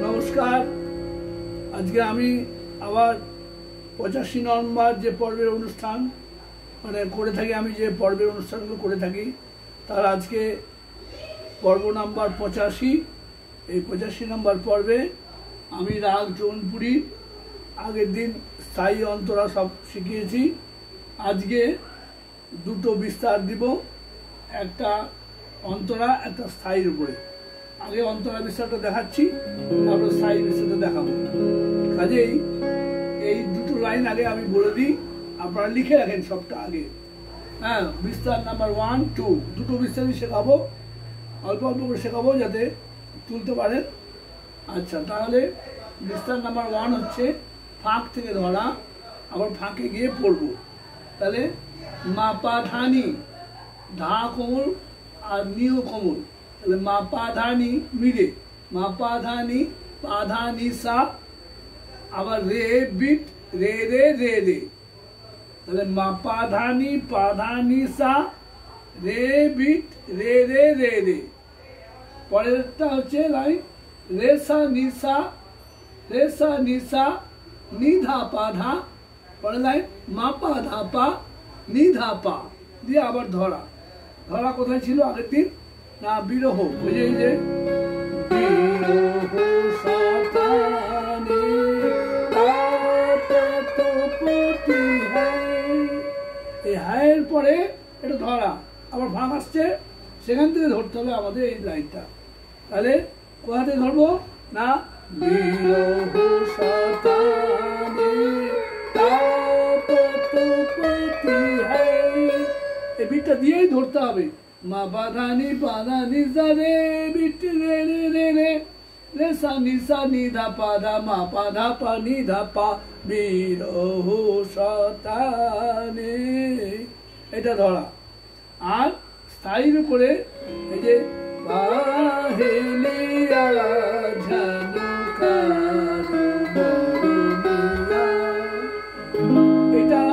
নমস্কার। আজকে আমি আবার 85 নম্বর যে পর্বের অনুষ্ঠান করে থাকি, আমি যে পর্বের অনুষ্ঠানগুলো করে থাকি তার আজকে পর্ব নাম্বার 85। এই 85 নম্বর পর্বে আমি রাগ জৌনপুরি আগের দিন স্থায়ী অন্তরা সব শিখিয়েছি। আজকে দুটো বিস্তার দিব, একটা অন্তরা একটা স্থায়ীর উপরে। আগে অন্তরা বিস্তারটা দেখাচ্ছি, তারপর স্থায়ী বিস্তারটা দেখাবো। কাজেই এই দুটো লাইন আগে আমি বলে দিই, আপনারা লিখে রাখেন সবটা আগে। হ্যাঁ, বিস্তার নাম্বার 1, 2 দুটো বিস্তারই শেখাবো, অল্প অল্প করে শেখাবো যাতে তুলতে পারেন। আচ্ছা, তাহলে বিস্তার নাম্বার 1 হচ্ছে ফাঁক থেকে ধরা, আবার ফাঁকে গিয়ে পড়বো। তাহলে মা পা ধানি, ধা কোমল আর নিও কোমল। তাহলে মা পা ধানি মিরে, মা পা ধানি পা ধানি সা, আবার রে বিট রে রে রে রে। তাহলে মা পা ধানি সা, রে বিট রে রে রে রে। পরেরটা হচ্ছে লাইন রে সা নি ধা পা ধা। পরের লাইন মা পা ধা পা নি ধা পা, দিয়ে আবার ধরা। ধরা কোথায় ছিল আগের দিন? না, বিরহ। বুঝে যে এই হায়ের পরে এটা ধরা, আবার ফাঁক আসছে, সেখান থেকে ধরতে হবে আমাদের এই লাইনটা। তাহলে কোথা থেকে ধরবো? না, এই বিটটা দিয়েই ধরতে হবে। মা পাধানি সা রে বিট রে রে রে রে, রে সা নি ধা পা ধা, মা পা ধা পা নি ধা পা, বিরহ শতানে, এটা ধরা। আর স্থায়ীর উপরে এই যে এটা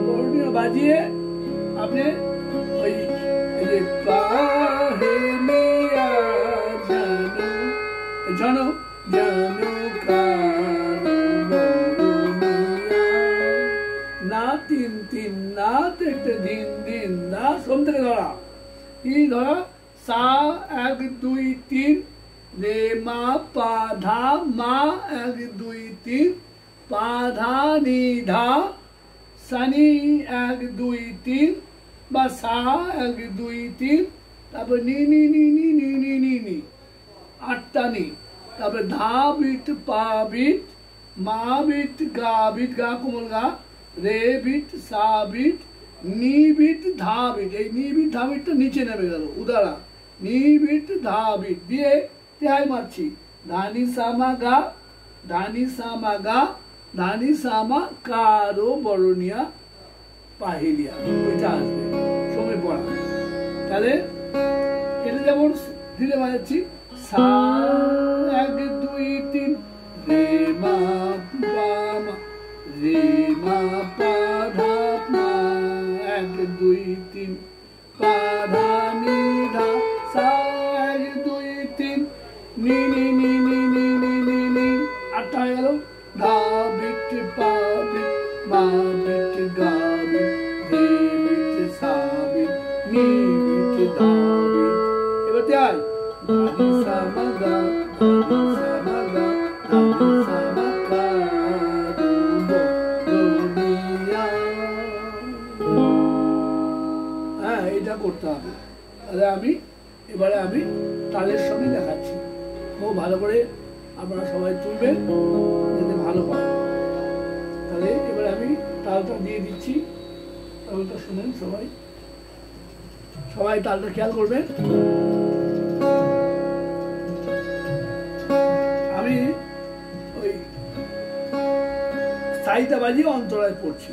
বর্ণীয় বাজিয়ে আপনি ওই জানো না, তিন তিন না, একটা দিন দিন না, সোম থেকে ধরা। কি ধরা? সা 1 2 3, রে মা পা ধা, মা 1 2 3, পা ধা নি ধা, সানি 1 2 3, বা সা 1 2 3, তারপর নি নি নি নি নি নি নি নি, 8টা নি। তারপরে ধা বিট পা বিট, মা বিট গা কোমল গা, রে বিট সা বিট, নি বিট ধা বিট। এই নি বিট ধা বিটটা নিচে নেমে গেল, উদারা নি বিট ধা বিট দিয়ে তেহাই মারছি। ধানি সামা গা, ধানি সামা গা, ধানি সামা কারো বরণিয়া পাহিলিয়া, ওইটা আসবে সময় পড়া। তাহলে এটা যেমন ধীরে বাজাচ্ছি, সা 1 2 3, রে মা পা মা, রে মা পা ধা মা 1 2 3, পা ধা নি ধা, সা 1 2 3, নি নি নি নি নি নি নি নি, 8টা হয়ে গেল। ধা বিট পা বিট, মা বিট গা বিট, রে বিট সা বিট, নি বিট ধা বিট। এবার দেয় ধানি সা মা গা, ধানি সা মা গা, ধানি সা মা গা, হ্যাঁ, এটা করতে হবে। তাহলে এবারে আমি তালের সঙ্গে দেখাচ্ছি, খুব ভালো করে আপনারা সবাই তুলবেন যাতে ভালো হয়। তাহলে এবারে আমি তালটা দিয়ে দিচ্ছি, তালটা শুনেন সবাই তালটা খেয়াল করবেন। আমি ওই স্থায়ীটা বাজিয়ে অন্তরায় পড়ছি।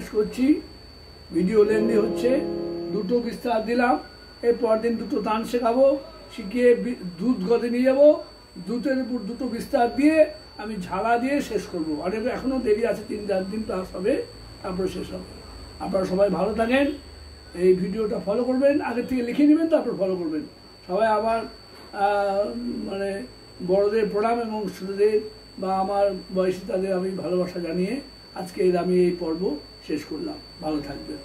শেষ করছি। ভিডিও লেন্দি হচ্ছে, দুটো বিস্তার দিলাম। এরপর দিন দুটো তান শেখাবো, শিখিয়ে দুধ গদে নিয়ে যাবো, দুধের উপর দুটো বিস্তার দিয়ে আমি ঝালা দিয়ে শেষ করবো। আর এখনো দেরি আছে, 3-4 দিন ক্লাস হবে, তারপরে শেষ হবে। আপনারা সবাই ভালো থাকেন, এই ভিডিওটা ফলো করবেন, আগের থেকে লিখে নেবেন, তারপর ফলো করবেন। সবাই আবার মানে বড়দের প্রণাম এবং ছোটদের বা আমার বয়সী তাদের আমি ভালোবাসা জানিয়ে আজকে আমি এই পর্ব শেষ করলাম। ভালো থাকবেন।